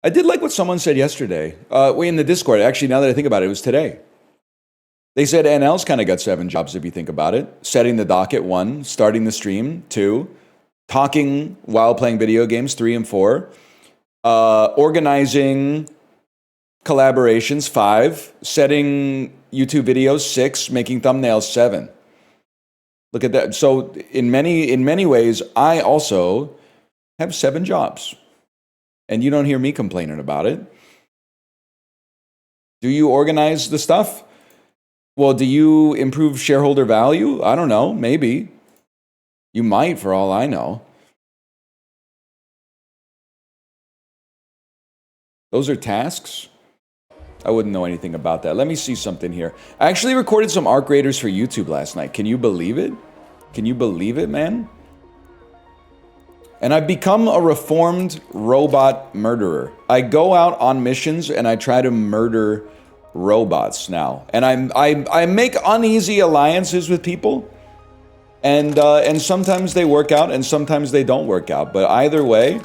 I did like what someone said yesterday. In the Discord. Actually, now that I think about it, it was today. They said NL's kind of got 7 jobs if you think about it. Setting the docket, 1. Starting the stream, 2. Talking while playing video games, 3 and 4. Organizing collaborations, 5. Setting YouTube videos, 6. Making thumbnails, 7. Look at that. So in many ways, I also have 7 jobs. And you don't hear me complaining about it. Do you organize the stuff? Well, do you improve shareholder value? I don't know. Maybe. You might, for all I know. Those are tasks? I wouldn't know anything about that. Let me see something here. I actually recorded some arc raiders for YouTube last night. Can you believe it? Can you believe it, man? And I've become a reformed robot murderer. I go out on missions and I try to murder robots now. And I make uneasy alliances with people. And sometimes they work out and sometimes they don't work out. But either way,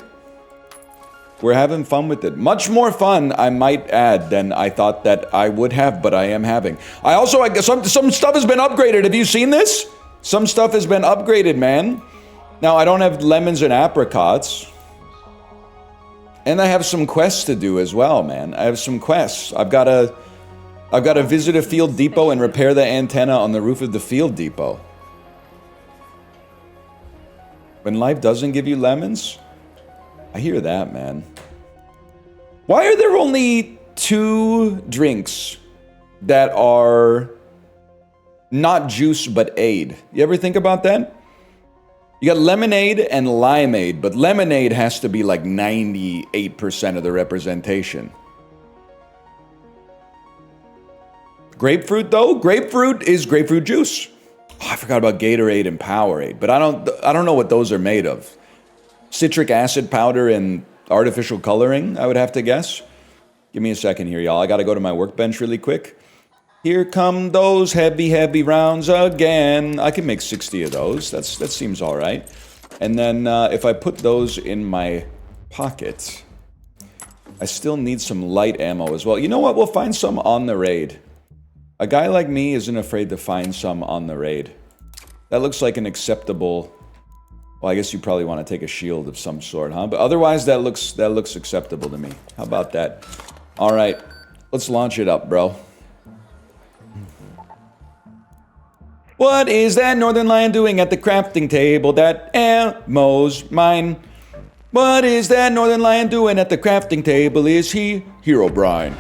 we're having fun with it. Much more fun, I might add, than I thought that I would have, but I am having. I also, some stuff has been upgraded. Have you seen this? Some stuff has been upgraded, man. Now, I don't have lemons and apricots. And I have some quests to do as well, man. I have some quests. I've got to visit a field depot and repair the antenna on the roof of the field depot. When life doesn't give you lemons, I hear that, man. Why are there only 2 drinks that are not juice but aid? You ever think about that? You got lemonade and limeade, but lemonade has to be like 98% of the representation. Grapefruit, though? Grapefruit is grapefruit juice. Oh, I forgot about Gatorade and Powerade, but I don't know what those are made of. Citric acid powder and artificial coloring, I would have to guess. Give me a second here, y'all. I gotta go to my workbench really quick. Here come those heavy rounds again. I can make 60 of those. That seems all right. And then if I put those in my pocket, I still need some light ammo as well. You know what? We'll find some on the raid. A guy like me isn't afraid to find some on the raid. That looks like an acceptable... Well, I guess you probably want to take a shield of some sort, huh? But otherwise, that looks acceptable to me. How about that? All right. Let's launch it up, bro. What is that northern lion doing at the crafting table? That ammo's mine. What is that northern lion doing at the crafting table? Is he Herobrine?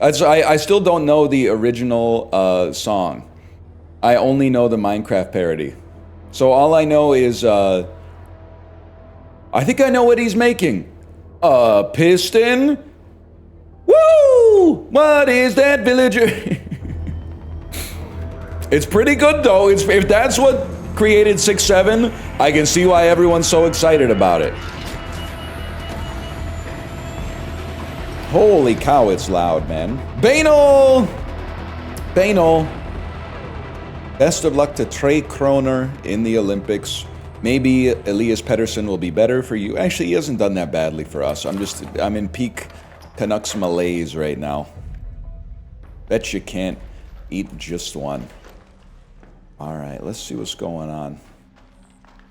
I still don't know the original song. I only know the Minecraft parody. So all I know is, I think I know what he's making. A piston? Woo! What is that, villager? It's pretty good, though. If that's what created 6-7, I can see why everyone's so excited about it. Holy cow, it's loud, man. Banal! Banal. Best of luck to Trey Kroner in the Olympics. Maybe Elias Pettersson will be better for you. Actually, he hasn't done that badly for us. I'm in peak Canucks malaise right now. Bet you can't eat just one. All right, let's see what's going on.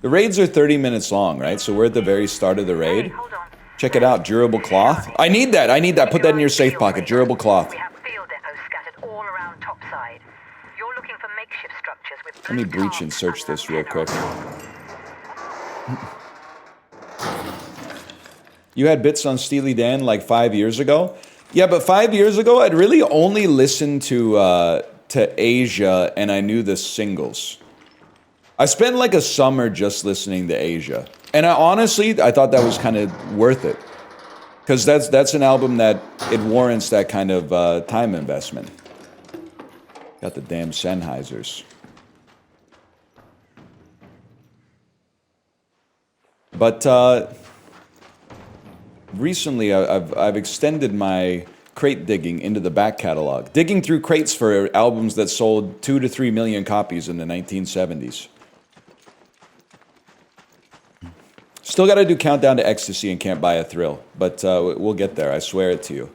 The raids are 30 minutes long, right? So we're at the very start of the raid. Hey, hold on. Check it out, durable cloth. I need that. Put that in your safe pocket, durable cloth. We have field depots scattered all around topside. You're looking for makeshift structures with... Let me breach and search this real quick. You had bits on Steely Dan like 5 years ago? Yeah, but 5 years ago, I'd really only listened to Asia, and I knew the singles. I spent like a summer just listening to Asia. And honestly, I thought that was kind of worth it. Because that's an album that it warrants that kind of time investment. Got the damn Sennheisers. But recently, I've extended my crate digging into the back catalog. Digging through crates for albums that sold 2 to 3 million copies in the 1970s. Still got to do Countdown to Ecstasy and Can't Buy a Thrill, but we'll get there. I swear it to you.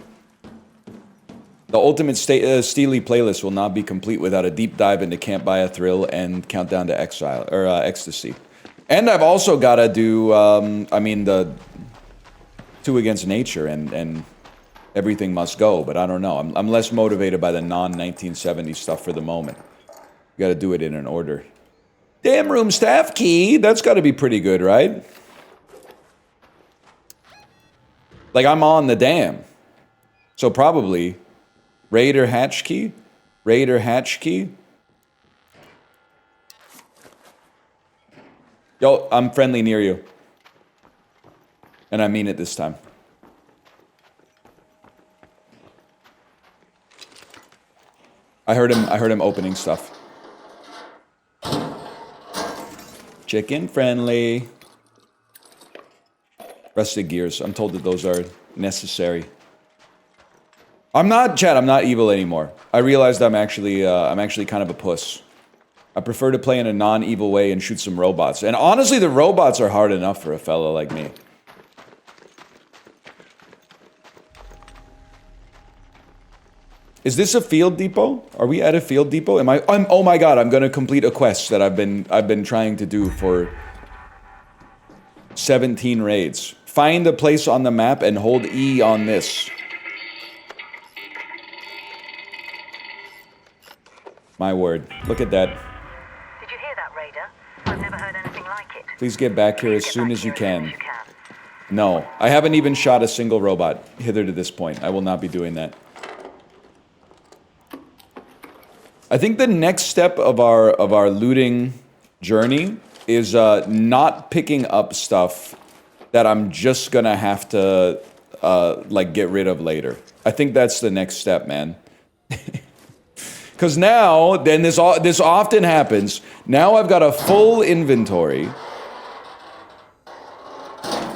The ultimate Steely playlist will not be complete without a deep dive into Can't Buy a Thrill and Countdown to Exile or Ecstasy. And I've also got to do, I mean, the Two Against Nature and Everything Must Go, but I don't know. I'm less motivated by the non-1970s stuff for the moment. You got to do it in an order. Damn room staff key. That's got to be pretty good, right? Like, I'm on the dam. So probably Raider hatch key? Raider hatch key? Yo, I'm friendly near you. And I mean it this time. I heard him opening stuff. Chicken friendly. Rusted gears. I'm told that those are necessary. I'm not, Chad, I'm not evil anymore. I realized I'm actually kind of a puss. I prefer to play in a non-evil way and shoot some robots. And honestly, the robots are hard enough for a fella like me. Is this a field depot? Are we at a field depot? Oh my god, I'm gonna complete a quest that I've been trying to do for 17 raids. Find a place on the map and hold E on this. My word. Look at that. Did you hear that, Raider? I've never heard anything like it. Please get back here as soon as you can. No, I haven't even shot a single robot hither to this point. I will not be doing that. I think the next step of our looting journey is not picking up stuff that I'm just gonna have to like get rid of later. I think that's the next step, man. Because now, then this often happens. Now I've got a full inventory,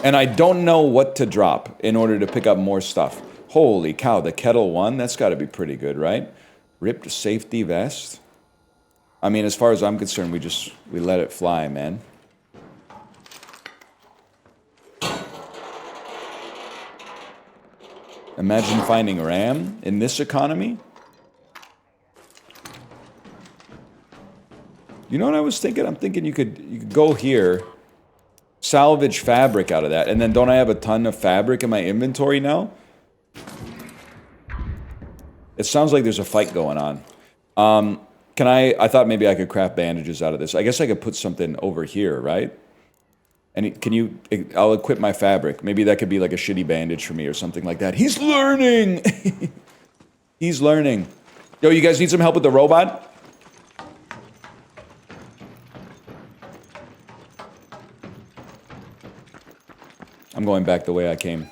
and I don't know what to drop in order to pick up more stuff. Holy cow, the Kettle 1, that's got to be pretty good, right? Ripped safety vest. I mean, as far as I'm concerned, we let it fly, man. Imagine finding RAM in this economy. You know what I was thinking? I'm thinking you could go here, salvage fabric out of that, and then don't I have a ton of fabric in my inventory now? It sounds like there's a fight going on. I thought maybe I could craft bandages out of this. I guess I could put something over here, right? And I'll equip my fabric. Maybe that could be like a shitty bandage for me or something like that. He's learning! He's learning. Yo, you guys need some help with the robot? I'm going back the way I came.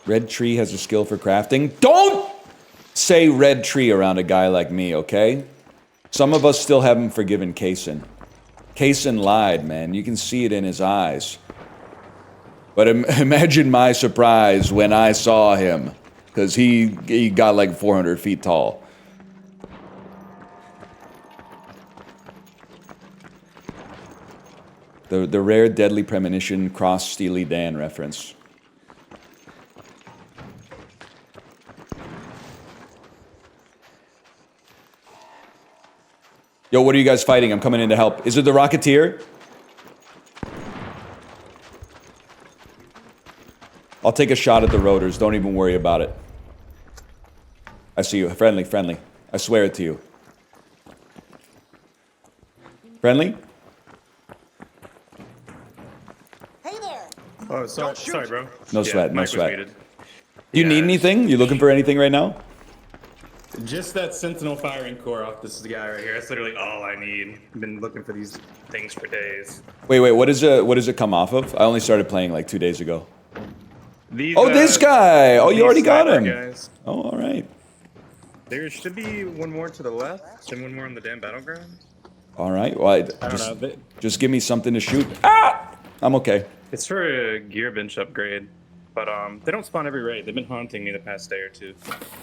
Red Tree has a skill for crafting. Don't say Red Tree around a guy like me, okay? Some of us still haven't forgiven Kaysen. Kaysen lied, man. You can see it in his eyes. But imagine my surprise when I saw him. Because he got like 400 feet tall. The rare Deadly Premonition cross Steely Dan reference. Yo, what are you guys fighting? I'm coming in to help. Is it the Rocketeer? I'll take a shot at the rotors. Don't even worry about it. I see you. Friendly, friendly. I swear it to you. Friendly? Hey there! Oh, sorry, bro. No sweat, no sweat. Muted. Do you need anything? You looking for anything right now? Just that Sentinel firing core off this guy right here. That's literally all I need. I've been looking for these things for days. Wait, what does it come off of? I only started playing like 2 days ago. These, oh, this guy! Oh, you already got him! Guys. Oh, alright. There should be one more to the left and one more on the damn battleground. Alright, well, I don't know. just give me something to shoot. Ah! I'm okay. It's for a gear bench upgrade. but they don't spawn every raid. They've been haunting me the past day or two.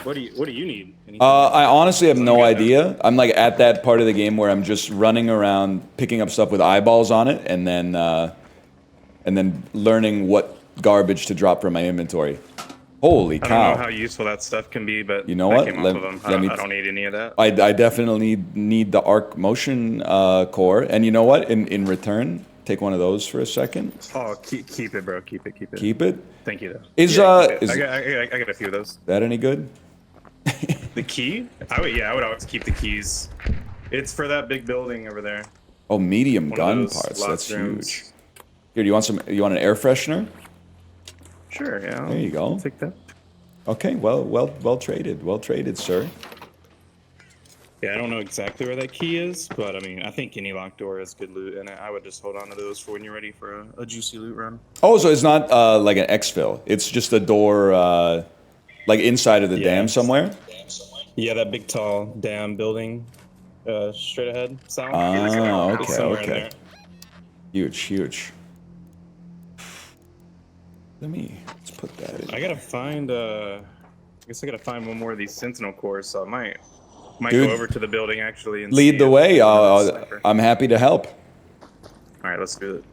What do you need? Anything? I honestly have no good, idea. I'm like at that part of the game where I'm just running around picking up stuff with eyeballs on it, and then learning what garbage to drop from my inventory. Holy I cow! don't know how useful that stuff can be, but You know I what? came Let- off of them. let me- I don't need any of that. I definitely need the arc motion core, and you know what? In return, take one of those for a second. Oh, keep it, bro. Keep it. Keep it. Thank you, though. Is keep it. is I got a few of those. that any good? The key? I would always keep the keys. It's for that big building over there. Oh, medium One of gun those parts. locked That's rooms. huge. Here, do you want some? You want an air freshener? Sure, yeah. There you go. I'll take that. Okay, well traded. Well traded, sir. Yeah, I don't know exactly where that key is, but I mean, I think any locked door is good loot, and I would just hold on to those for when you're ready for a juicy loot run. Oh, so it's not like an exfil. It's just a door, like inside of the dam somewhere. Yeah, that big tall dam building, straight ahead. South. Oh, It's okay, somewhere in okay. there. Huge. Let's put that in. I gotta find. I guess I gotta find one more of these sentinel cores, so I might Dude, go over to the building actually and Lead see the if way. there's another sniper. I'm happy to help. All right, let's do it.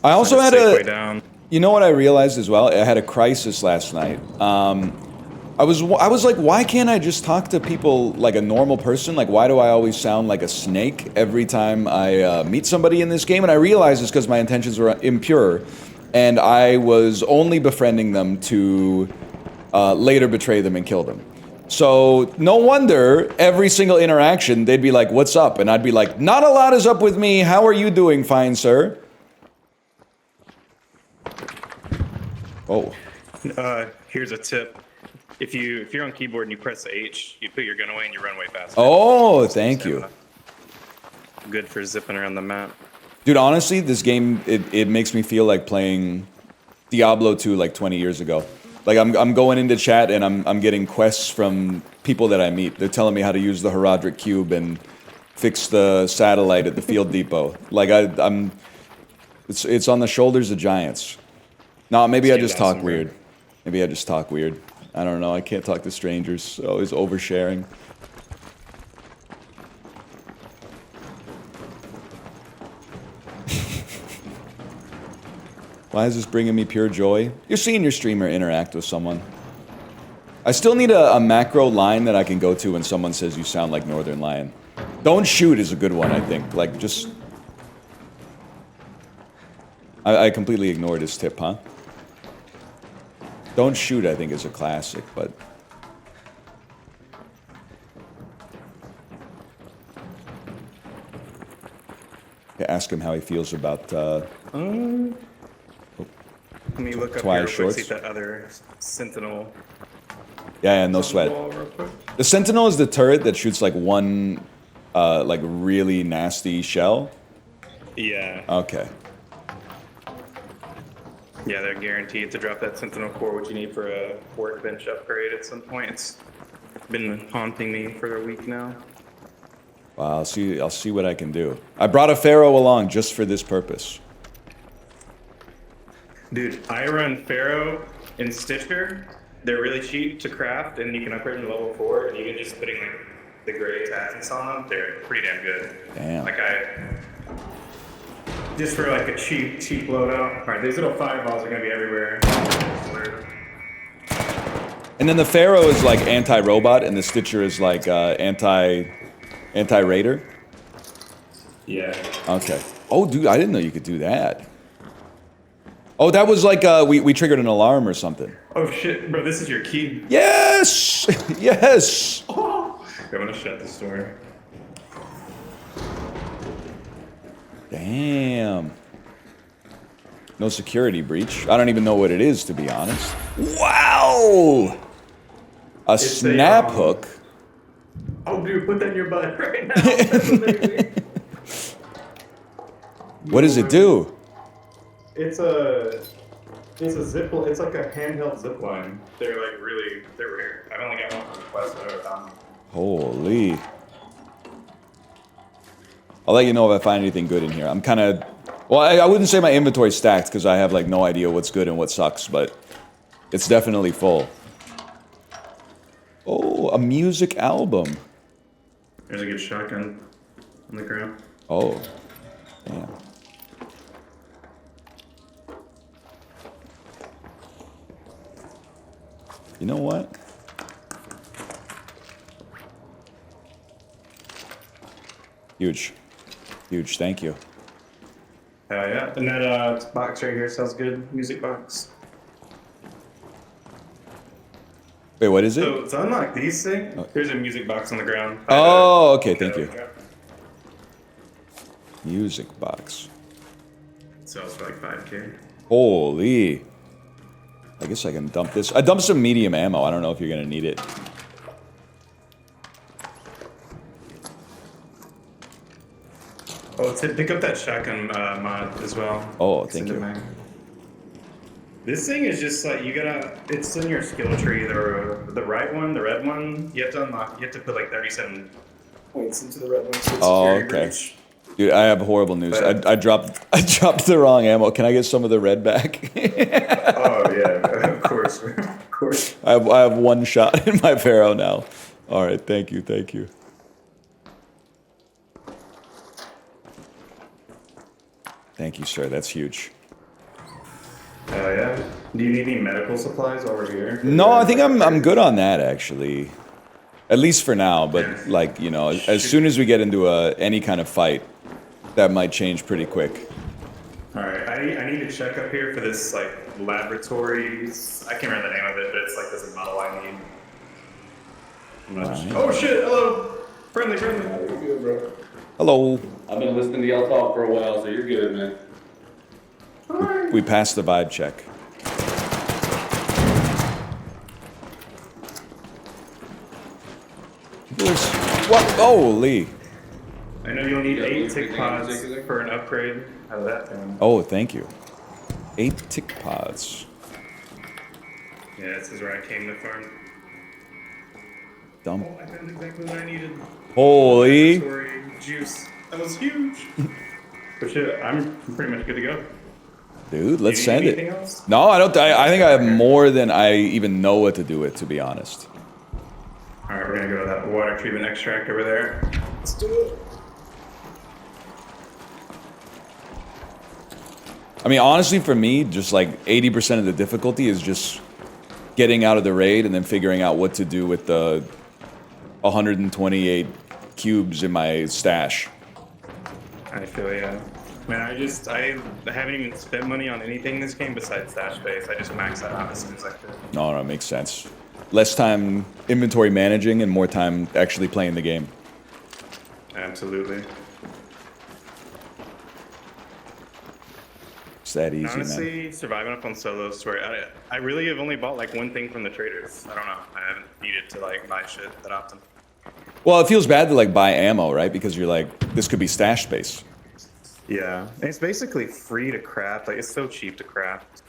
I also Find had a safe way a. down. You know what I realized as well? I had a crisis last night. I was like, why can't I just talk to people like a normal person? Like, why do I always sound like a snake every time I meet somebody in this game? And I realized it's because my intentions were impure, and I was only befriending them to later betray them and kill them. So no wonder every single interaction they'd be like, "What's up?" And I'd be like, "Not a lot is up with me. How are you doing, fine sir?" Oh. Here's a tip. If you're on keyboard and you press H, you put your gun away and you run way faster. Oh, thank you. Good for zipping around the map. Dude, honestly, this game, it makes me feel like playing Diablo 2 like 20 years ago. Like, I'm going into chat and I'm getting quests from people that I meet. They're telling me how to use the Herodric Cube and fix the satellite at the field depot. Like, it's on the shoulders of giants. No, maybe I just talk weird. Maybe I just talk weird. I don't know, I can't talk to strangers. Always oversharing. Why is this bringing me pure joy? You're seeing your streamer interact with someone. I still need a macro line that I can go to when someone says you sound like Northern Lion. Don't shoot is a good one, I think. Like, just... I completely ignored his tip, huh? Don't shoot, I think, is a classic, but... Ask him how he feels about, Let me look up Twilight here real quick, see shorts. if that other sentinel. Yeah, no sweat. Real quick. The Sentinel is the turret that shoots, like, one, like, really nasty shell. Yeah. Okay. Yeah, they're guaranteed to drop that sentinel core, which you need for a workbench upgrade at some point. It's been haunting me for a week now. Well, I'll see what I can do. I brought a Pharaoh along just for this purpose. Dude, I run Pharaoh and Stitcher. They're really cheap to craft, and you can upgrade them to level 4, and you can just putting like the gray tactics on them. They're pretty damn good. Damn. Like just for like a cheap loadout. All right, these little fireballs are gonna be everywhere. And then the Pharaoh is like anti-robot, and the Stitcher is like anti-raider. Yeah. Okay. Oh, dude, I didn't know you could do that. Oh, that was like we triggered an alarm or something. Oh shit, bro, this is your key. Yes, yes. I'm gonna shut this door. Damn. No security breach. I don't even know what it is, to be honest. Wow. A snap hook. Oh, dude, put that in your butt right now. That's amazing. What does it do? It's a zip. It's like a handheld zip line. They're rare. I've only got one from Quest. I've ever found them. Holy. I'll let you know if I find anything good in here. I'm kind of... Well, I wouldn't say my inventory's stacked because I have like no idea what's good and what sucks, but... It's definitely full. Oh, a music album. There's a good shotgun on the ground. Oh, damn. You know what? Huge. Huge, thank you. Yeah. And that box right here sounds good. Music box. Wait, what is it? So to unlock these things, there's a music box on the ground. Oh, okay, thank you. Music box. It sells for like 5K. Holy. I guess I can dump this. I dumped some medium ammo. I don't know if you're gonna need it. Oh, pick up that shotgun mod as well. Oh, thank you. This thing is just like, it's in your skill tree, the right one, the red one, you have to unlock, you have to put like 37 points into the red one. So it's very Okay. rich. Dude, I have horrible news. I dropped the wrong ammo. Can I get some of the red back? Oh yeah, of course, of course. I have one shot in my Pharaoh now. All right, thank you, thank you. Thank you, sir. That's huge. Yeah. Do you need any medical supplies over here? No, I think I'm good on that actually. At least for now, but like, you know, as soon as we get into any kind of fight, that might change pretty quick. All right, I need to check up here for this like laboratories. I can't remember the name of it, but it's like this model I need. Right. Oh shit! Hello, friendly. You're good, bro. Hello. I've been listening to y'all talk for a while, so you're good, man. We passed the vibe check. What? Holy. I know you'll need 8 tick pods for an upgrade. How did that sound? Oh, thank you. 8 tick pods. Yeah, this is where I came to farm. Dump. Oh, I found exactly what I needed. Holy. Laboratory juice. That was huge. But shit, I'm pretty much good to go. Dude, let's Do you send need it. anything else? No, I don't. I think I have more than I even know what to do with, to be honest. All right, we're gonna go to that water treatment extract over there. Let's do it. I mean, honestly, for me, just like 80% of the difficulty is just getting out of the raid and then figuring out what to do with the 128 cubes in my stash. I feel yeah. Man, I haven't even spent money on anything in this game besides stash space. I just maxed that out as soon as I could. No, it makes sense. Less time inventory managing and more time actually playing the game. Absolutely. It's that easy, Honestly, man. surviving up on solos to where I really have only bought like one thing from the traders. I don't know. I haven't needed to like buy shit that often. Well, it feels bad to like buy ammo, right? Because you're like, this could be stash space. Yeah, and it's basically free to craft. Like, it's so cheap to craft.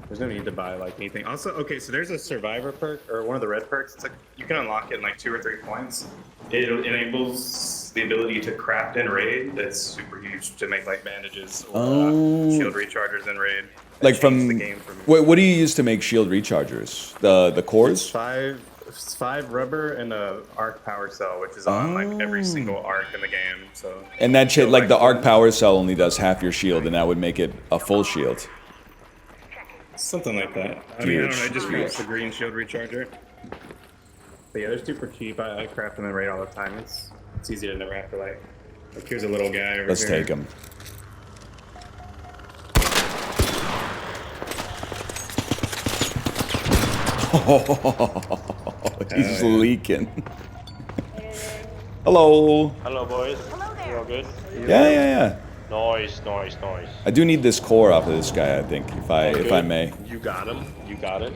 There's no need to buy like anything. Also, okay, so there's a survivor perk, or one of the red perks. It's like you can unlock it in like 2 or 3 points. It enables the ability to craft in raid. That's super huge to make like bandages or shield rechargers in raid. That Like from, changed the game for me. what do you use to make shield rechargers? The cores? It's 5 rubber and a arc power cell, which is on like every single arc in the game. So And that shit, like the arc power cell only does half your shield, and that would make it a full shield. something like that. I mean, I don't know. I just Huge. use the green shield recharger. But yeah, they're super cheap. I craft them in raid all the time. It's easy to never have to like here's a little guy over Let's here. take him. He's leaking. Hello. Hello, boys. Hello there. You all good? Yeah. Noise. I do need this core off of this guy, I think, if I may. You got him. You got it.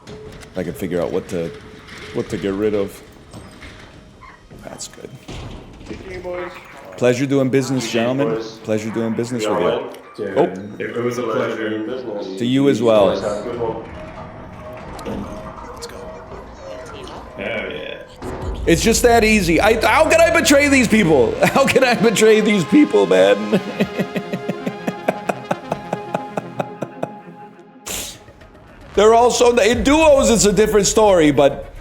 If I can figure out what to get rid of. That's good. You boys. Pleasure doing business, gentlemen. Pleasure doing business with you. Dude, Oh. it was a pleasure. Business. To you as well. Have a good one. Let's go. Oh yeah. It's just that easy. How can I betray these people? How can I betray these people, man? They're also in duos. It's a different story, but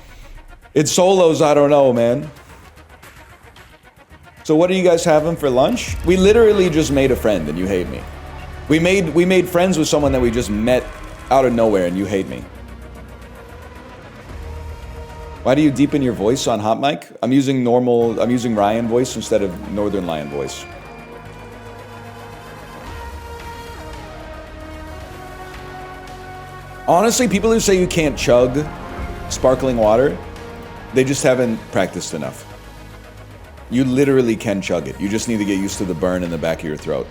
in solos, I don't know, man. So what are you guys having for lunch? We literally just made a friend, and you hate me. We made friends with someone that we just met out of nowhere, and you hate me. Why do you deepen your voice on hot mic? I'm using Ryan voice instead of Northern Lion voice. Honestly, people who say you can't chug sparkling water, they just haven't practiced enough. You literally can chug it. You just need to get used to the burn in the back of your throat.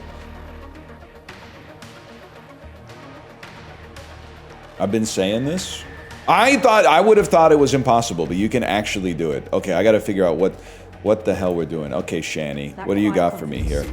I've been saying this. I would have thought it was impossible, but you can actually do it. Okay, I gotta figure out what the hell we're doing. Okay, Shani, what do you got for me here?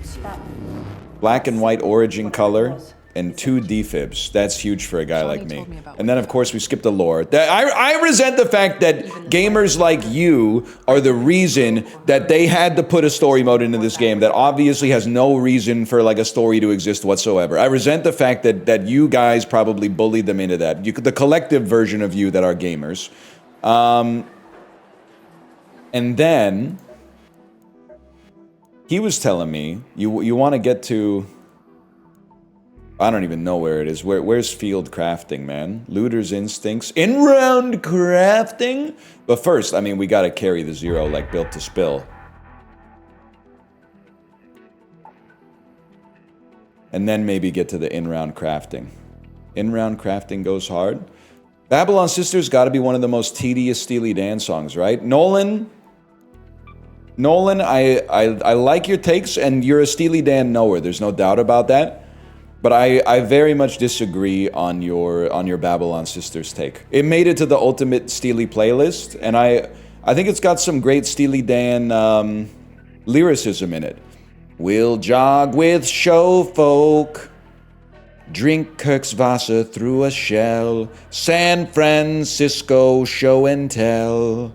Black and white origin color and 2 defibs. That's huge for a guy like me. And then, of course, we skipped the lore. I resent the fact that gamers like you are the reason that they had to put a story mode into this game that obviously has no reason for like a story to exist whatsoever. I resent the fact that you guys probably bullied them into that. The collective version of you that are gamers. And then he was telling me you want to get to. I don't even know where it is. Where's field crafting, man? Looter's instincts. In-round crafting? But first, I mean, we gotta carry the 0 like built to spill. And then maybe get to the in-round crafting. In-round crafting goes hard. Babylon Sisters gotta be one of the most tedious Steely Dan songs, right? Nolan, I like your takes, and you're a Steely Dan knower. There's no doubt about that. But I very much disagree on your Babylon Sisters take. It made it to the ultimate Steely playlist, and I think it's got some great Steely Dan lyricism in it. We'll jog with show folk, drink Kirkswasser through a shell, San Francisco show and tell.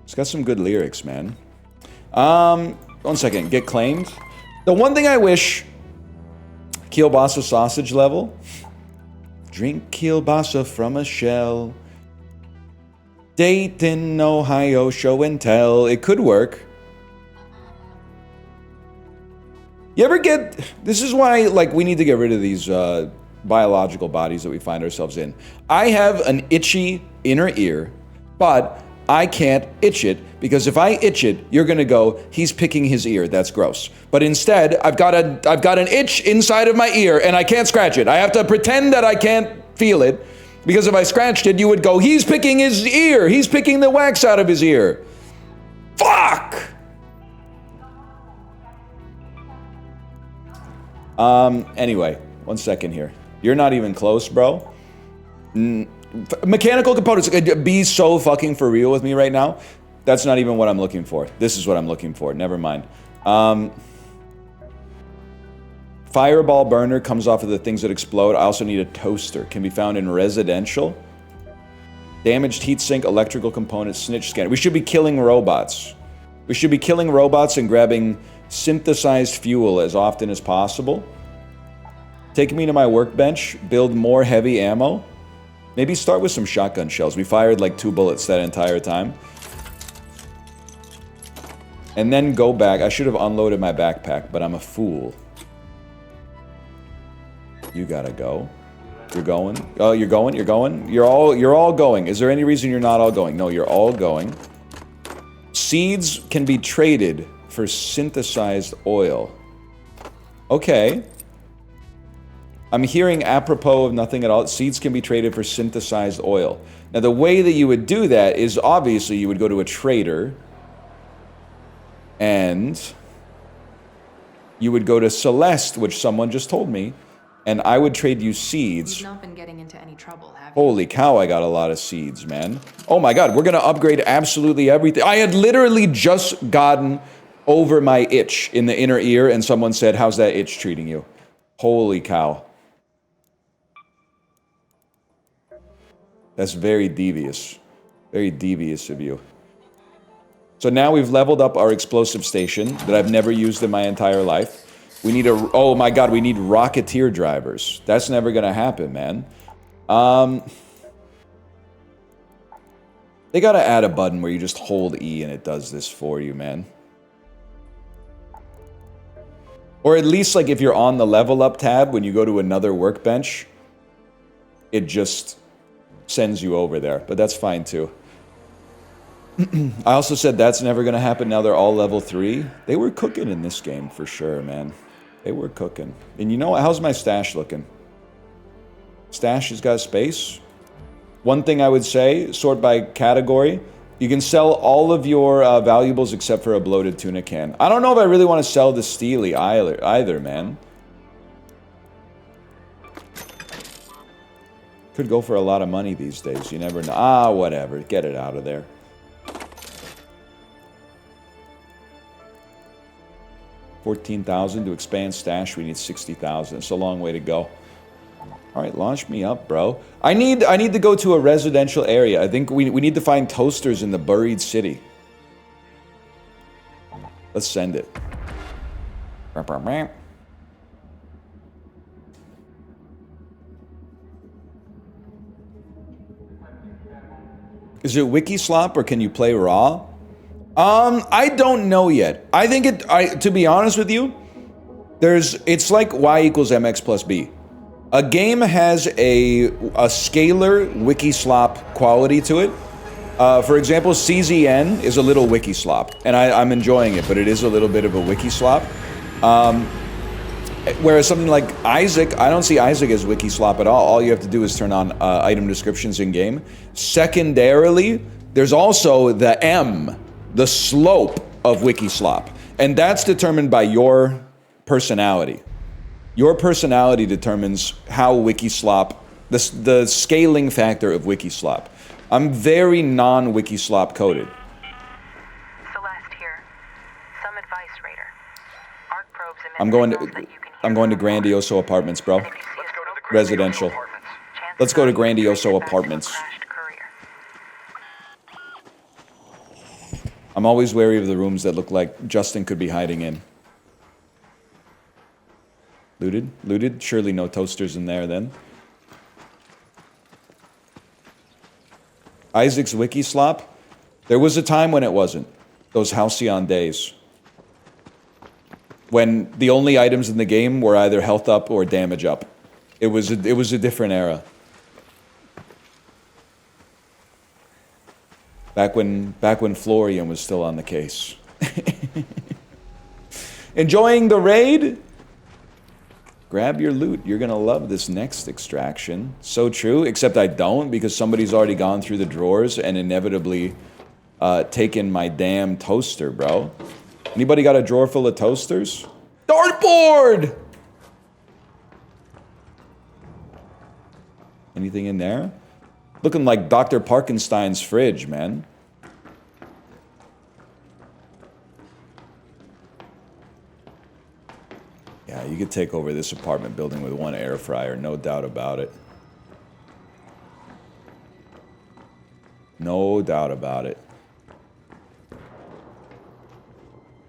It's got some good lyrics, man. 1 second, get claimed. The one thing I wish, kielbasa sausage level. Drink kielbasa from a shell. Dayton, Ohio, show and tell. It could work. You ever get, this is why, like, we need to get rid of these, biological bodies that we find ourselves in. I have an itchy inner ear, but I can't itch it, because if I itch it, you're gonna go, he's picking his ear, that's gross. But instead, I've got an itch inside of my ear, and I can't scratch it. I have to pretend that I can't feel it, because if I scratched it, you would go, he's picking his ear, he's picking the wax out of his ear. Fuck! Anyway, 1 second here. You're not even close, bro. Mechanical components, be so fucking for real with me right now. That's not even what I'm looking for. This is what I'm looking for. Never mind. Fireball burner comes off of the things that explode. I also need a toaster. Can be found in residential. Damaged heatsink, electrical components, snitch scanner. We should be killing robots. We should be killing robots and grabbing synthesized fuel as often as possible. Take me to my workbench. Build more heavy ammo. Maybe start with some shotgun shells. We fired like 2 bullets that entire time. And then go back. I should have unloaded my backpack, but I'm a fool. You gotta go. You're going? Oh, you're going? You're going? You're all going. Is there any reason you're not all going? No, you're all going. Seeds can be traded for synthesized oil. Okay. I'm hearing apropos of nothing at all. Seeds can be traded for synthesized oil. Now, the way that you would do that is obviously you would go to a trader and you would go to Celeste, which someone just told me, and I would trade you seeds. You've not been getting into any trouble, have you? Holy cow, I got a lot of seeds, man. Oh my god, we're gonna upgrade absolutely everything. I had literally just gotten over my itch in the inner ear, and someone said, how's that itch treating you? Holy cow. That's very devious. Very devious of you. So now we've leveled up our explosive station that I've never used in my entire life. We need a... Oh my god, we need Rocketeer drivers. That's never gonna happen, man. They gotta add a button where you just hold E and it does this for you, man. Or at least, like, if you're on the level up tab, when you go to another workbench, it just sends you over there. But that's fine, too. I also said that's never gonna happen. Now they're all level 3. They were cooking in this game, for sure, man. They were cooking. And you know what? How's my stash looking? Stash has got space. One thing I would say, sort by category. You can sell all of your valuables except for a bloated tuna can. I don't know if I really want to sell the Steely either, man. Could go for a lot of money these days. You never know. Ah, whatever. Get it out of there. $14,000 to expand stash. We need 60,000. It's a long way to go. All right, launch me up, bro. I need to go to a residential area. I think we need to find toasters in the buried city. Let's send it. Is it wiki slop or can you play raw? I don't know yet. I think to be honest with you, it's like y equals mx plus b. A game has a scalar wiki slop quality to it. For example, CZN is a little wiki slop, and I'm enjoying it, but it is a little bit of a wiki slop. Whereas something like Isaac, I don't see Isaac as wiki slop at all. All you have to do is turn on item descriptions in game. Secondarily, there's also the M, the slope of wiki slop, and that's determined by your personality. Your personality determines how Wikislop, the scaling factor of Wikislop. I'm very non-Wikislop coded. Celeste here. Some advice, Raider. Arc probes emit I'm going signals that you can hear I'm going to from orbit. Grandioso Apartments, bro. And if you see a Residential. chances Let's go to are Grandioso you're back to a Apartments. crashed courier. I'm always wary of the rooms that look like Justin could be hiding in. Looted? Looted? Surely no toasters in there then. Isaac's wiki slop? There was a time when it wasn't. Those halcyon days. When the only items in the game were either health up or damage up. It was a different era. Back when Florian was still on the case. Enjoying the raid? Grab your loot. You're gonna love this next extraction. So true, except I don't, because somebody's already gone through the drawers and inevitably taken my damn toaster, bro. Anybody got a drawer full of toasters? Dartboard! Anything in there? Looking like Dr. Parkenstein's fridge, man. Yeah, you could take over this apartment building with one air fryer, no doubt about it. No doubt about it.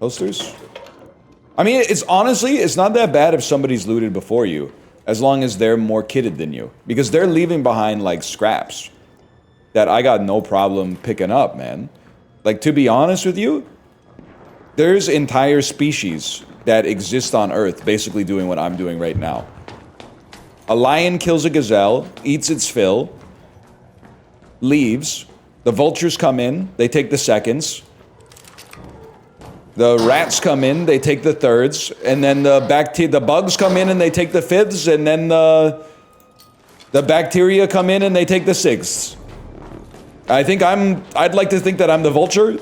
Toasters? I mean, it's honestly, it's not that bad if somebody's looted before you, as long as they're more kitted than you. Because they're leaving behind, like, scraps that I got no problem picking up, man. Like, to be honest with you, there's entire species that exist on Earth basically doing what I'm doing right now. A lion kills a gazelle, eats its fill, leaves. The vultures come in, they take the seconds. The rats come in, they take the thirds, and then the bugs come in and they take the fifths, and then the bacteria come in and they take the sixths. I'd like to think that I'm the vulture.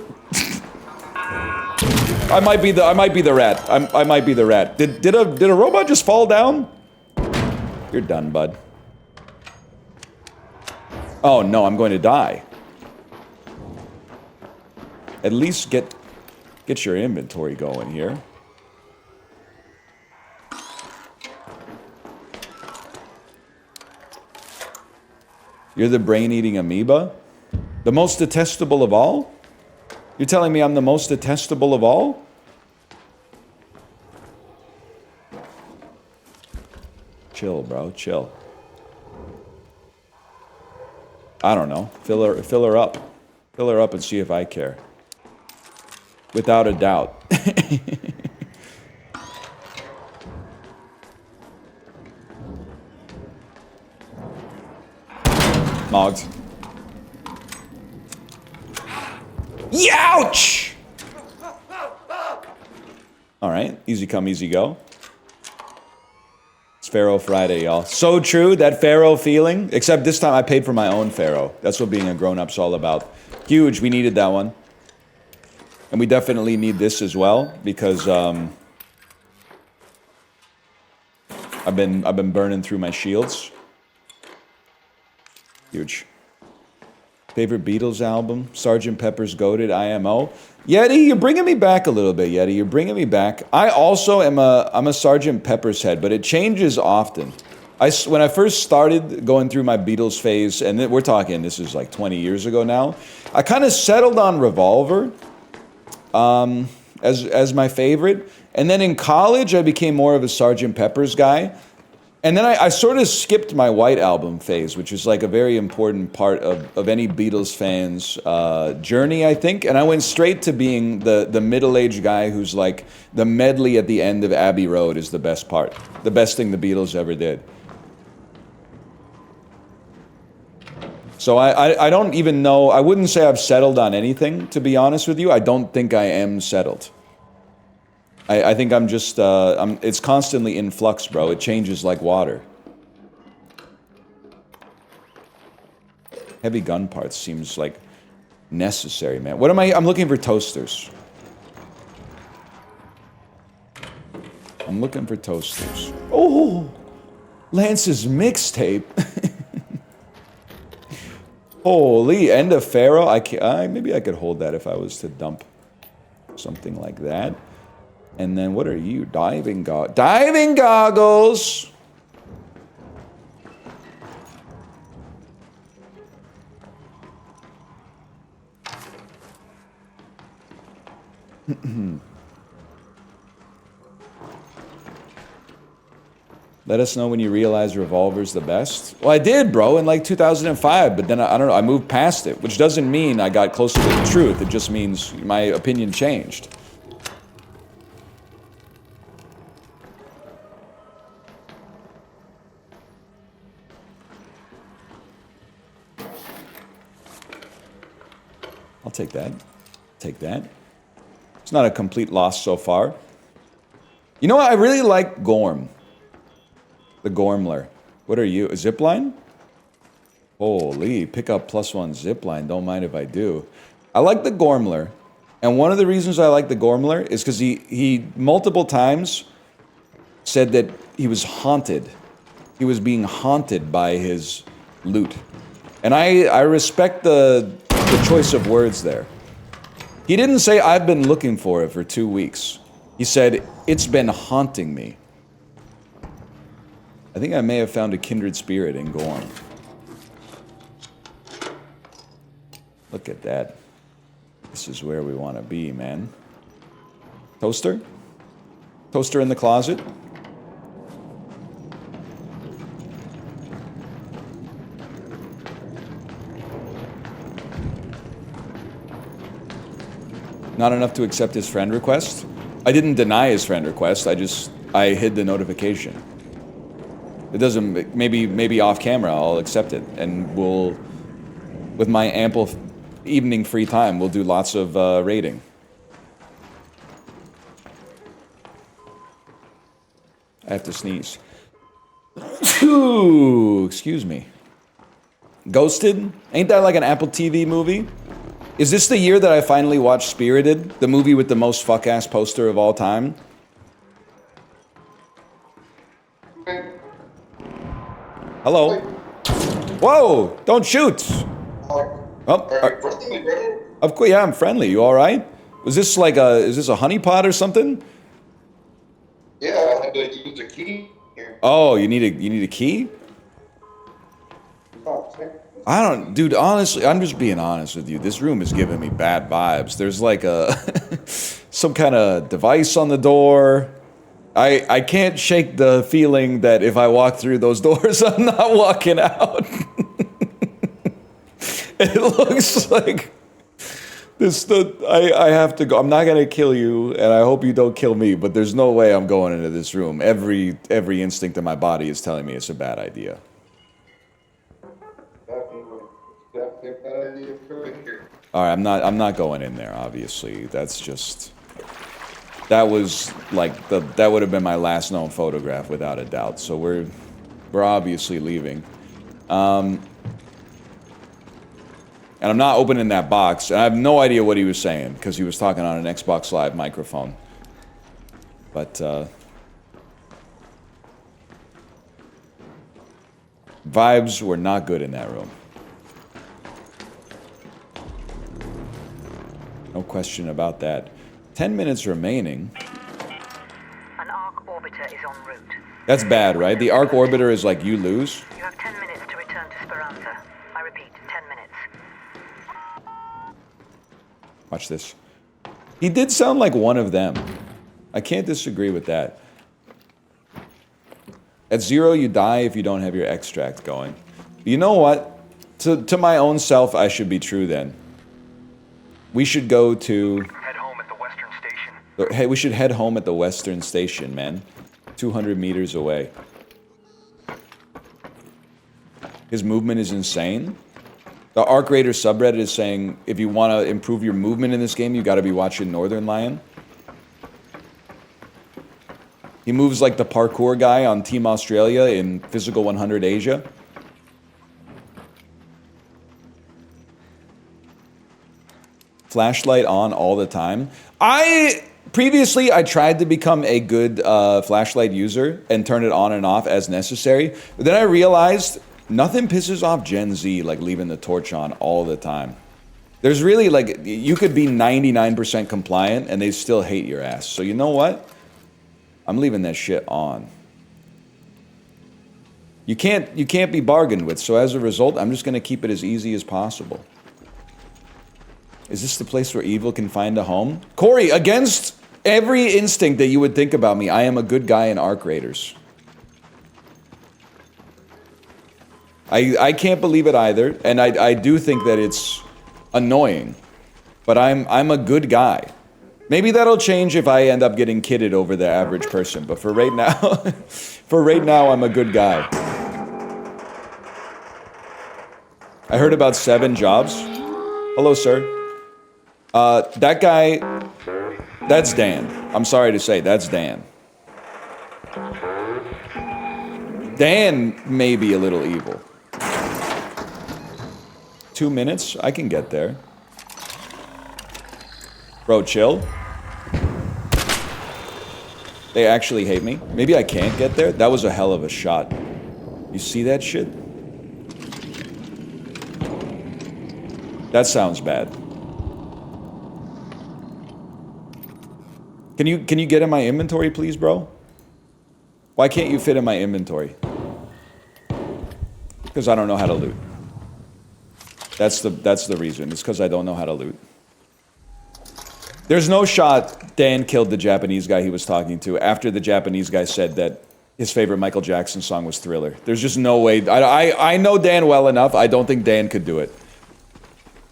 I might be the rat. I might be the rat. Did a robot just fall down? You're done, bud. Oh no, I'm going to die. At least get your inventory going here. You're the brain-eating amoeba? The most detestable of all? You're telling me I'm the most detestable of all? Chill, bro. Chill. I don't know. Fill her up. Fill her up and see if I care. Without a doubt. Mogged. Youch! Alright, easy come, easy go. It's Pharaoh Friday, y'all. So true, that Pharaoh feeling. Except this time I paid for my own Pharaoh. That's what being a grown-up's all about. Huge, we needed that one. And we definitely need this as well, because I've been burning through my shields. Huge. Favorite Beatles album? Sgt. Pepper's Goated, IMO. Yeti, you're bringing me back a little bit, Yeti. You're bringing me back. I also am I'm a Sgt. Pepper's head, but it changes often. When I first started going through my Beatles phase, and we're talking, this is like 20 years ago now, I kind of settled on Revolver as my favorite. And then in college, I became more of a Sgt. Pepper's guy. And then I sort of skipped my White Album phase, which is like a very important part of any Beatles fan's journey, I think. And I went straight to being the middle-aged guy who's like, the medley at the end of Abbey Road is the best part. The best thing the Beatles ever did. So I don't even know, I wouldn't say I've settled on anything, to be honest with you. I don't think I am settled. I think I'm just, it's constantly in flux, bro. It changes like water. Heavy gun parts seems like necessary, man. What am I'm looking for toasters. I'm looking for toasters. Oh! Lance's mixtape. Holy, end of Pharaoh. Maybe I could hold that if I was to dump something like that. And then what are you? Diving goggles! Let us know when you realize Revolver's the best. Well, I did, bro, in like 2005, but then I don't know, I moved past it, which doesn't mean I got closer to the truth. It just means my opinion changed. I'll take that. Take that. It's not a complete loss so far. You know what? I really like Gorm. The Gormler. What are you? A zipline? Holy, pick up +1 zipline. Don't mind if I do. I like the Gormler. And one of the reasons I like the Gormler is because he multiple times said that he was haunted. He was being haunted by his loot. And I respect the choice of words there. He didn't say, I've been looking for it for 2 weeks. He said, it's been haunting me. I think I may have found a kindred spirit in Gorm. Look at that. This is where we want to be, man. Toaster? Toaster in the closet? Not enough to accept his friend request? I didn't deny his friend request, I hid the notification. It doesn't, maybe off camera I'll accept it, and with my ample evening free time, we'll do lots of raiding. I have to sneeze. Ooh, excuse me. Ghosted? Ain't that like an Apple TV movie? Is this the year that I finally watched Spirited, the movie with the most fuck-ass poster of all time? Hello? Whoa! Don't shoot! Oh, of course, yeah, I'm friendly. You all right? Was this like is this a honeypot or something? Yeah, I had to use the key here. Oh, you need a key? Oh, I don't, dude, honestly, I'm just being honest with you. This room is giving me bad vibes. There's like a, some kind of device on the door. I can't shake the feeling that if I walk through those doors, I'm not walking out. It looks like I have to go. I'm not gonna kill you, and I hope you don't kill me, but there's no way I'm going into this room. Every instinct in my body is telling me it's a bad idea. Alright, I'm not going in there, obviously. That's just, that was like that would have been my last known photograph without a doubt. So we're obviously leaving. And I'm not opening that box, and I have no idea what he was saying, because he was talking on an Xbox Live microphone. But, vibes were not good in that room. No question about that. 10 minutes remaining. An arc orbiter is en route. That's bad, right? The arc orbiter is like you lose? You have 10 minutes to return to Speranza. I repeat, 10 minutes. Watch this. He did sound like one of them. I can't disagree with that. At 0, you die if you don't have your extract going. You know what? To my own self, I should be true then. We should go to... Head home at the Western Station. Hey, we should head home at the Western Station, man. 200 meters away. His movement is insane. The Arc Raider subreddit is saying, if you want to improve your movement in this game, you got to be watching Northern Lion. He moves like the parkour guy on Team Australia in Physical 100 Asia. Flashlight on all the time. Previously, I tried to become a good flashlight user and turn it on and off as necessary. But then I realized nothing pisses off Gen Z like leaving the torch on all the time. There's really like, you could be 99% compliant and they still hate your ass. So you know what? I'm leaving that shit on. You can't be bargained with. So as a result, I'm just gonna keep it as easy as possible. Is this the place where evil can find a home? Corey, against every instinct that you would think about me, I am a good guy in Arc Raiders. I can't believe it either, and I do think that it's annoying. But I'm a good guy. Maybe that'll change if I end up getting kidded over the average person, but for right now, I'm a good guy. I heard about 7 jobs. Hello, sir. That guy, that's Dan. I'm sorry to say, that's Dan. Dan may be a little evil. 2 minutes? I can get there. Bro, chill. They actually hate me. Maybe I can't get there? That was a hell of a shot. You see that shit? That sounds bad. Can you get in my inventory, please, bro? Why can't you fit in my inventory? Because I don't know how to loot. That's the reason. It's because I don't know how to loot. There's no shot Dan killed the Japanese guy he was talking to after the Japanese guy said that his favorite Michael Jackson song was Thriller. There's just no way. I know Dan well enough. I don't think Dan could do it.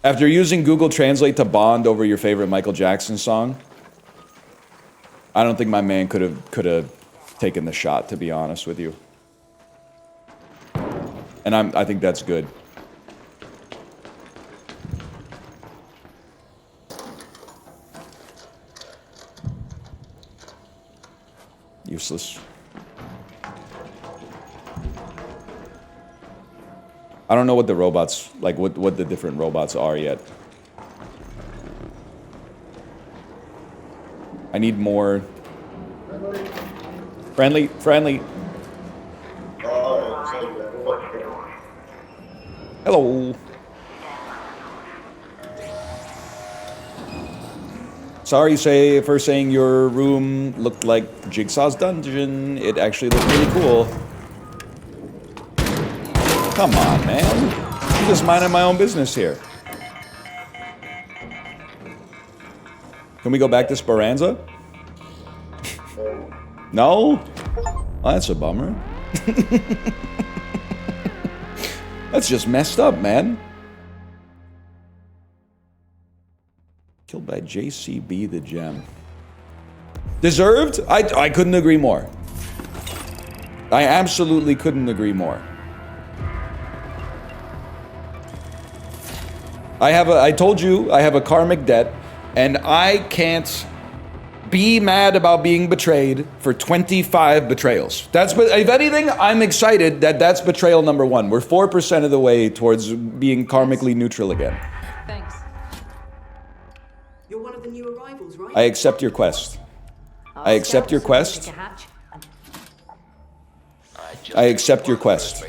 After using Google Translate to bond over your favorite Michael Jackson song, I don't think my man could have taken the shot, to be honest with you. And I think that's good. Useless. I don't know what the robots, like what the different robots are yet. I need more... Friendly. Hello. Sorry for saying your room looked like Jigsaw's dungeon. It actually looked really cool. Come on, man. just minding my own business here. Can we go back to Speranza? No? Oh, that's a bummer. That's just messed up, man. Killed by JCB the Gem. Deserved? I couldn't agree more. I absolutely couldn't agree more. I told you I have a karmic debt, and I can't be mad about being betrayed for 25 betrayals. If anything, I'm excited that that's betrayal number 1. We're 4% of the way towards being karmically neutral again. Thanks. You're one of the new arrivals, right? I accept your quest. I accept your quest. I accept your quest.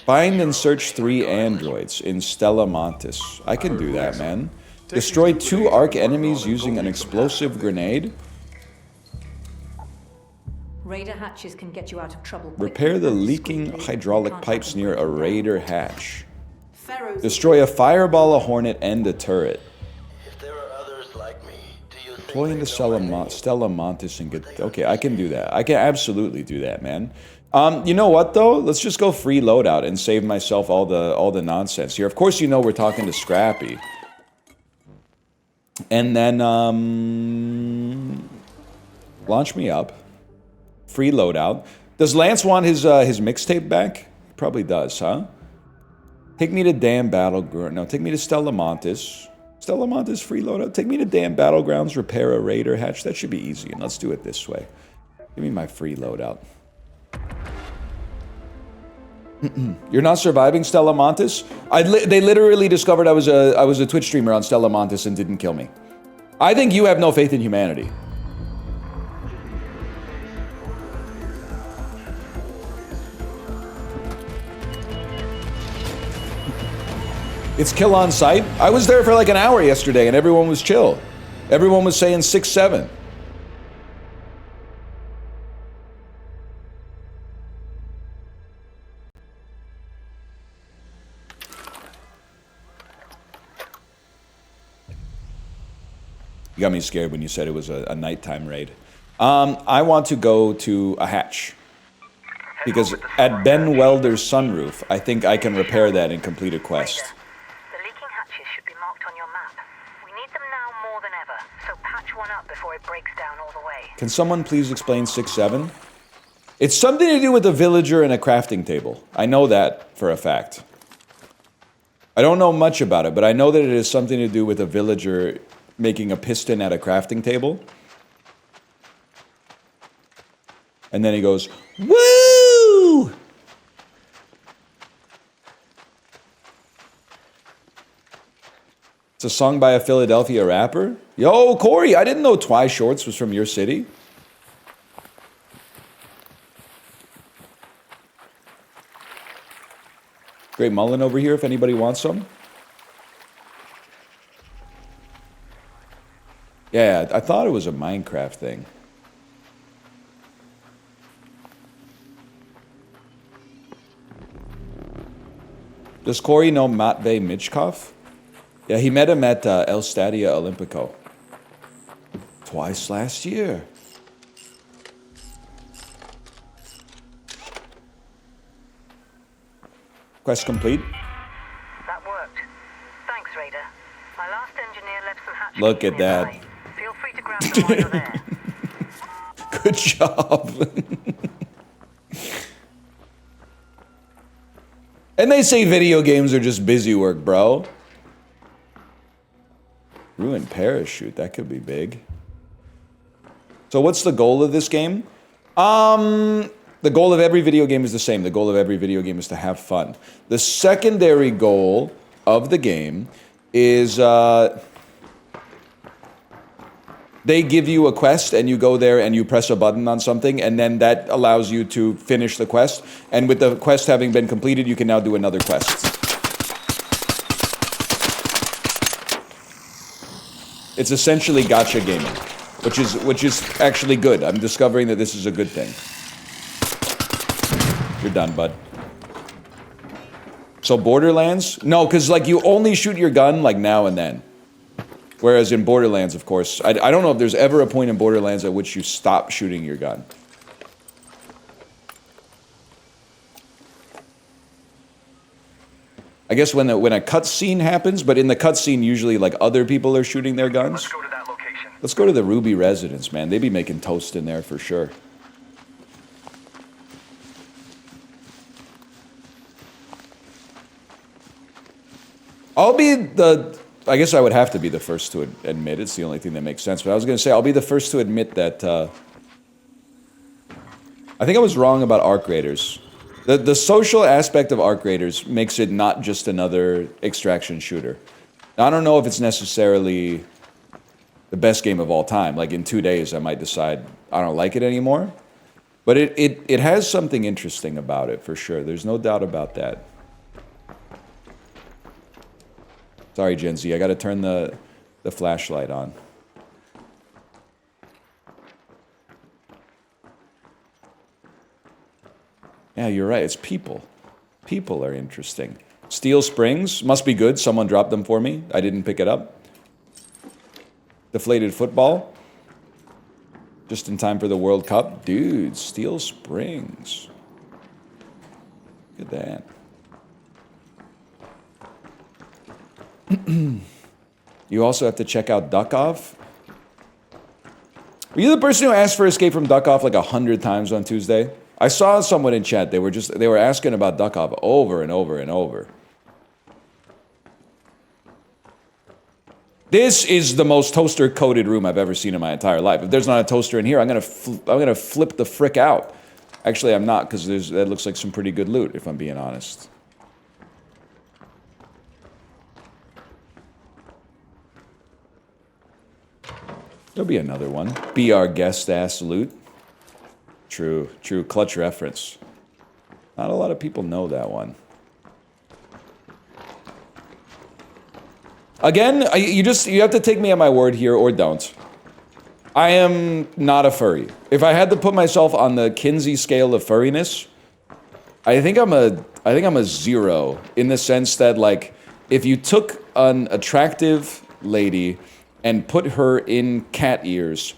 Find and search 3 androids in Stella Montis. I can do that, man. Destroy 2 arc enemies using an explosive grenade. Raider hatches can get you out of trouble. Repair the leaking hydraulic pipes near a raider hatch. Destroy a fireball, a hornet, and a turret. Deploy into Stella Montis and get... Okay, I can do that. I can absolutely do that, man. You know what, though? Let's just go free loadout and save myself all the nonsense here. Of course, you know we're talking to Scrappy. And then, launch me up. Free loadout. Does Lance want his mixtape back? Probably does, huh? Take me to damn Battleground. No, take me to Stella Montis. Stella Montis free loadout. Take me to damn Battlegrounds, repair a raider hatch. That should be easy, and let's do it this way. Give me my free loadout. You're not surviving Stella Montis? They literally discovered I was a Twitch streamer on Stella Montis and didn't kill me. I think you have no faith in humanity. It's kill on site. I was there for like an hour yesterday and everyone was chill. Everyone was saying 6-7. You got me scared when you said it was a nighttime raid. I want to go to a hatch. Because at Ben Welder's sunroof, I think I can repair that and complete a quest. The leaking hatches should be marked on your map. We need them now more than ever, so patch one up before it breaks down all the way. Can someone please explain 6-7? It's something to do with a villager and a crafting table. I know that for a fact. I don't know much about it, but I know that it is something to do with a villager making a piston at a crafting table. And then he goes, woo! It's a song by a Philadelphia rapper. Yo, Corey, I didn't know Twi Shorts was from your city. Great mullen over here if anybody wants some. Yeah, I thought it was a Minecraft thing. Does Corey know Matvey Michkov? Yeah, he met him at El Stadio Olimpico. Twice last year. Quest complete. That worked. Thanks, Raider. My last engineer left some hatches. Look at that. Feel free to grab them while you're there. Good job. And they say video games are just busy work, bro. Ruined parachute, that could be big. So what's the goal of this game? The goal of every video game is the same. The goal of every video game is to have fun. The secondary goal of the game is they give you a quest and you go there and you press a button on something and then that allows you to finish the quest. And with the quest having been completed, you can now do another quest. It's essentially gacha gaming, which is actually good. I'm discovering that this is a good thing. You're done, bud. So Borderlands? No, because like you only shoot your gun like now and then. Whereas in Borderlands, of course, I don't know if there's ever a point in Borderlands at which you stop shooting your gun. I guess when a cutscene happens, but in the cutscene usually like other people are shooting their guns. Let's go to that location. Let's go to the Ruby residence, man. They be making toast in there for sure. I guess I would have to be the first to admit, it's the only thing that makes sense, but I was going to say, I'll be the first to admit that, I think I was wrong about Arc Raiders. The social aspect of Arc Raiders makes it not just another extraction shooter. Now, I don't know if it's necessarily the best game of all time. Like, in 2 days, I might decide I don't like it anymore. But it has something interesting about it, for sure. There's no doubt about that. Sorry, Gen Z, I gotta turn the flashlight on. Yeah, you're right, it's people. People are interesting. Steel Springs, must be good, someone dropped them for me. I didn't pick it up. Deflated football. Just in time for the World Cup. Dude, Steel Springs. Look at that. You also have to check out Duck-Off. Were you the person who asked for Escape from Duck-Off like 100 times on Tuesday? I saw someone in chat, they were asking about Duck-Off over and over and over. This is the most toaster-coated room I've ever seen in my entire life. If there's not a toaster in here, I'm gonna flip the frick out. Actually, I'm not, because that looks like some pretty good loot, if I'm being honest. There'll be another one. Be our guest ass loot. True, true. Clutch reference. Not a lot of people know that one. Again, you have to take me at my word here or don't. I am not a furry. If I had to put myself on the Kinsey scale of furriness, I think I'm a 0 in the sense that, like, if you took an attractive lady and put her in cat ears,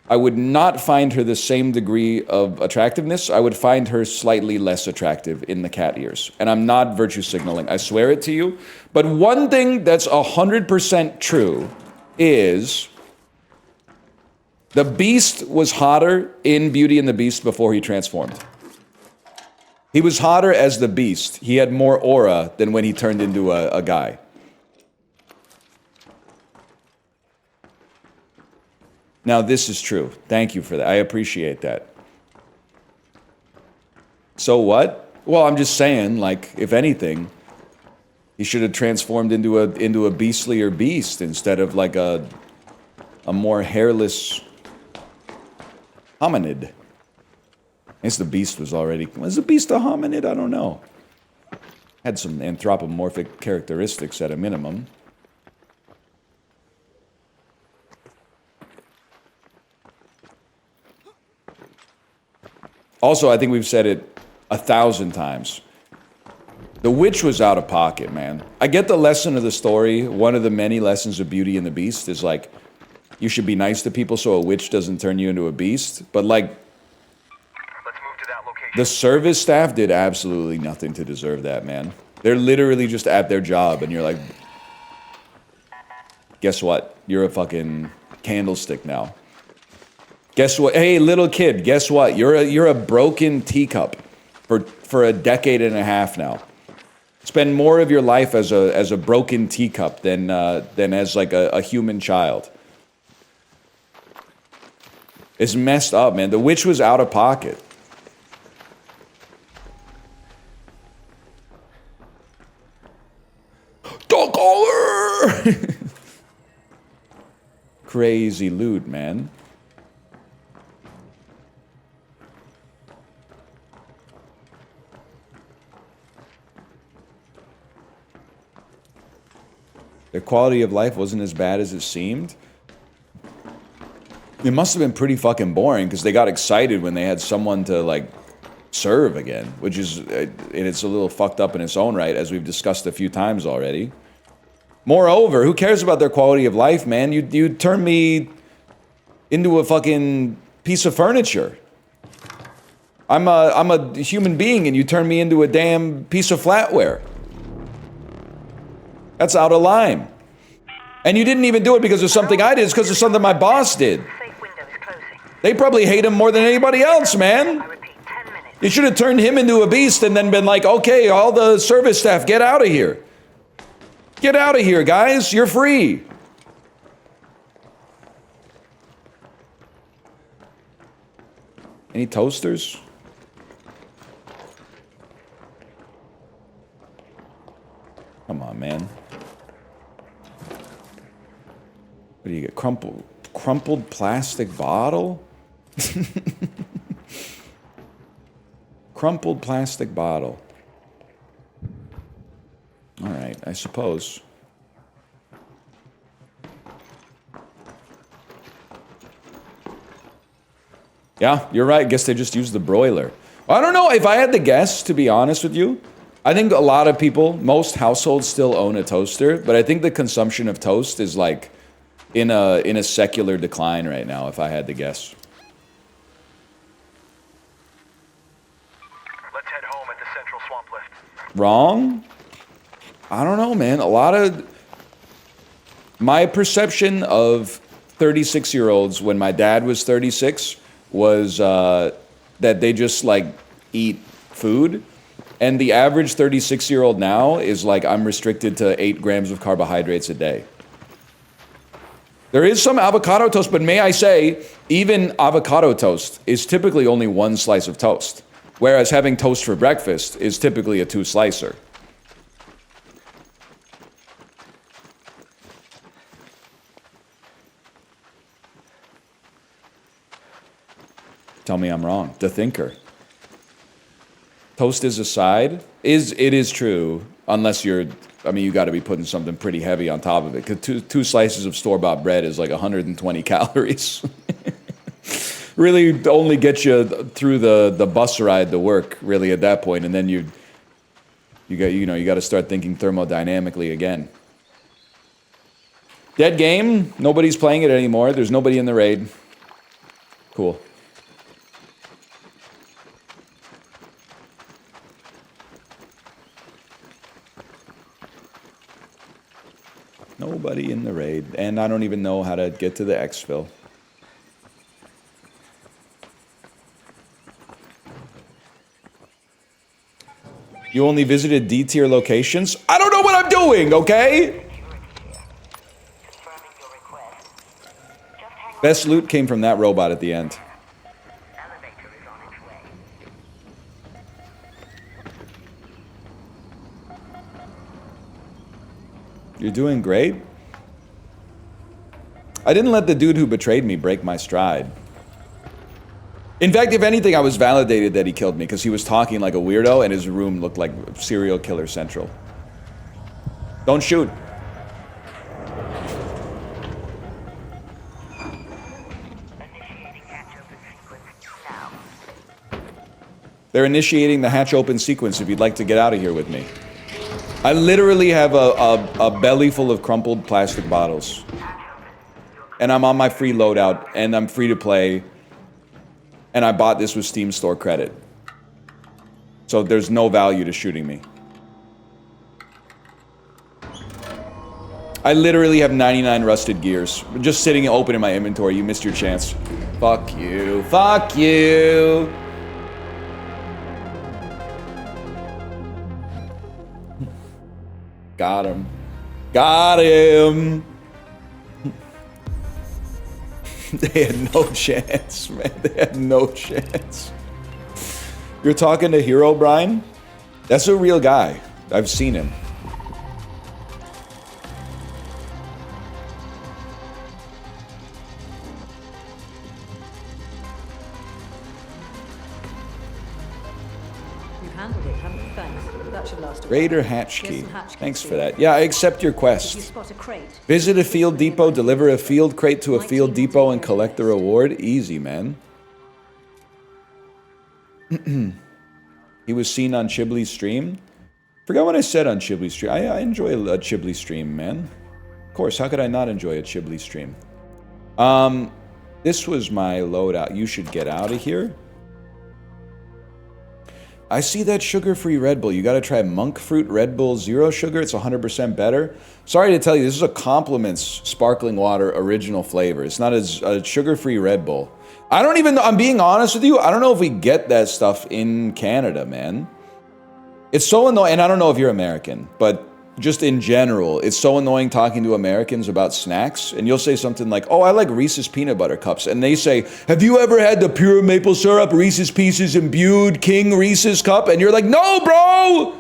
I would not find her the same degree of attractiveness. I would find her slightly less attractive in the cat ears. And I'm not virtue signaling, I swear it to you. But one thing that's 100% true is the Beast was hotter in Beauty and the Beast before he transformed. He was hotter as the Beast. He had more aura than when he turned into a guy. Now, this is true. Thank you for that. I appreciate that. So what? Well, I'm just saying, like, if anything, he should have transformed into a beastlier beast instead of like a more hairless hominid. I guess the Beast was the Beast a hominid? I don't know. Had some anthropomorphic characteristics at a minimum. Also, I think we've said it 1,000 times. The witch was out of pocket, man. I get the lesson of the story. One of the many lessons of Beauty and the Beast is, like, you should be nice to people so a witch doesn't turn you into a beast. But, like, Let's move to that location. the service staff did absolutely nothing to deserve that, man. They're literally just at their job, and you're like, guess what? You're a fucking candlestick now. Guess what? Hey, little kid, guess what? You're a broken teacup for a decade and a half now. Spend more of your life as a broken teacup than as like a human child. It's messed up, man. The witch was out of pocket. Don't call her! Crazy loot, man. Their quality of life wasn't as bad as it seemed. It must have been pretty fucking boring because they got excited when they had someone to, like, serve again, which is, and it's a little fucked up in its own right, as we've discussed a few times already. Moreover, who cares about their quality of life, man? You turn me into a fucking piece of furniture. I'm a human being, and you turn me into a damn piece of flatware. That's out of line. And you didn't even do it because of something I did. It's because of something my boss did. Safe window is closing. They probably hate him more than anybody else, man. I repeat, 10 minutes. You should have turned him into a beast and then been like, okay, all the service staff, get out of here. Get out of here, guys. You're free. Any toasters? Come on, man. What do you get? Crumpled plastic bottle? Crumpled plastic bottle. All right, I suppose. Yeah, you're right. Guess they just used the broiler. I don't know. If I had to guess, to be honest with you, I think a lot of people, most households still own a toaster, but I think the consumption of toast is like in a secular decline right now, if I had to guess. Let's head home at the central swamp lift. Wrong? I don't know, man. A lot of my perception of 36-year-olds when my dad was 36 was that they just like eat food. And the average 36-year-old now is like, I'm restricted to 8 grams of carbohydrates a day. There is some avocado toast, but may I say, even avocado toast is typically only 1 slice of toast. Whereas having toast for breakfast is typically a 2-slicer. Tell me I'm wrong. The thinker. Toast is a side. It is true, unless you're, I mean, you got to be putting something pretty heavy on top of it. Because two slices of store-bought bread is like 120 calories. Really only gets you through the bus ride to work, really, at that point. And then you got to start thinking thermodynamically again. Dead game. Nobody's playing it anymore. There's nobody in the raid. Cool. Nobody in the raid, and I don't even know how to get to the exfil. You only visited D-tier locations? I don't know what I'm doing, okay? Best loot came from that robot at the end. You're doing great. I didn't let the dude who betrayed me break my stride. In fact, if anything, I was validated that he killed me because he was talking like a weirdo and his room looked like serial killer central. Don't shoot. They're initiating the hatch open sequence if you'd like to get out of here with me. I literally have a belly full of crumpled plastic bottles. And I'm on my free loadout, and I'm free to play. And I bought this with Steam Store credit. So there's no value to shooting me. I literally have 99 rusted gears. Just sitting open in my inventory. You missed your chance. Fuck you. Fuck you. Got him. Got him. They had no chance, man. They had no chance. You're talking to Hero Brian? That's a real guy. I've seen him. You've handled it, haven't you? Thanks. That should last a while. Raider Hatch Here's Key. some hatch Thanks keys for you. that. Yeah, I accept your If you quest. spot a crate, Visit a field depot, deliver a field crate to a field depot, and collect the reward. Easy, man. He was seen on Chibli's stream. Forgot what I said on Chibli's stream. I enjoy a Chibli stream, man. Of course, how could I not enjoy a Chibli stream? This was my loadout. You should get out of here. I see that sugar-free Red Bull. You gotta try monk fruit Red Bull Zero Sugar. It's 100% better. Sorry to tell you, this is a Compliments sparkling water original flavor. It's not a sugar-free Red Bull. I don't even know, I'm being honest with you, I don't know if we get that stuff in Canada, man. It's so annoying, and I don't know if you're American, but just in general, it's so annoying talking to Americans about snacks, and you'll say something like, oh, I like Reese's Peanut Butter Cups, and they say, have you ever had the pure maple syrup, Reese's Pieces imbued King Reese's Cup? And you're like, no, bro!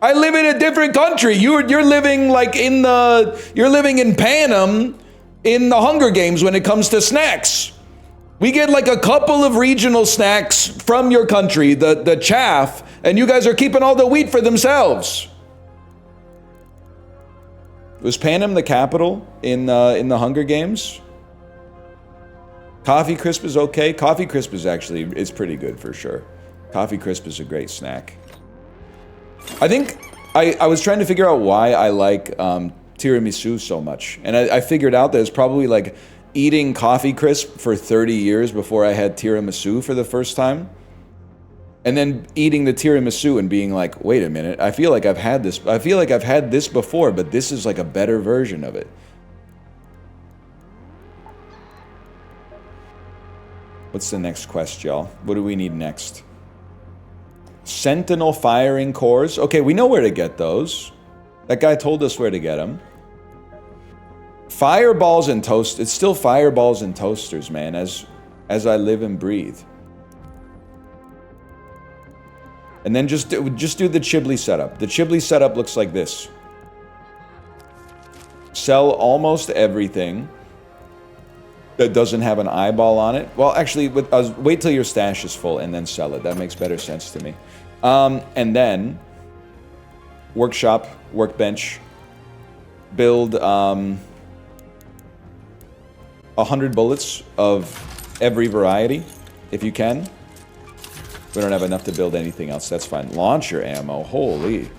I live in a different country. You're living like you're living in Panem in the Hunger Games when it comes to snacks. We get like a couple of regional snacks from your country, the chaff, and you guys are keeping all the wheat for themselves. Was Panem the capital in the Hunger Games? Coffee Crisp is okay. Coffee Crisp is actually, it's pretty good for sure. Coffee Crisp is a great snack. I think I was trying to figure out why I like tiramisu so much. And I figured out that it's probably like eating Coffee Crisp for 30 years before I had tiramisu for the first time. And then eating the tiramisu and being like, wait a minute, I feel like I've had this. I feel like I've had this before, but this is like a better version of it. What's the next quest, y'all? What do we need next? Sentinel firing cores. Okay, we know where to get those. That guy told us where to get them. Fireballs and toast. It's still fireballs and toasters, man, as I live and breathe. And then just do the Chibli setup. The Chibli setup looks like this. Sell almost everything that doesn't have an eyeball on it. Well, actually, wait till your stash is full and then sell it. That makes better sense to me. And then workshop, workbench, build 100 bullets of every variety, if you can. We don't have enough to build anything else. That's fine. Launcher ammo. Holy.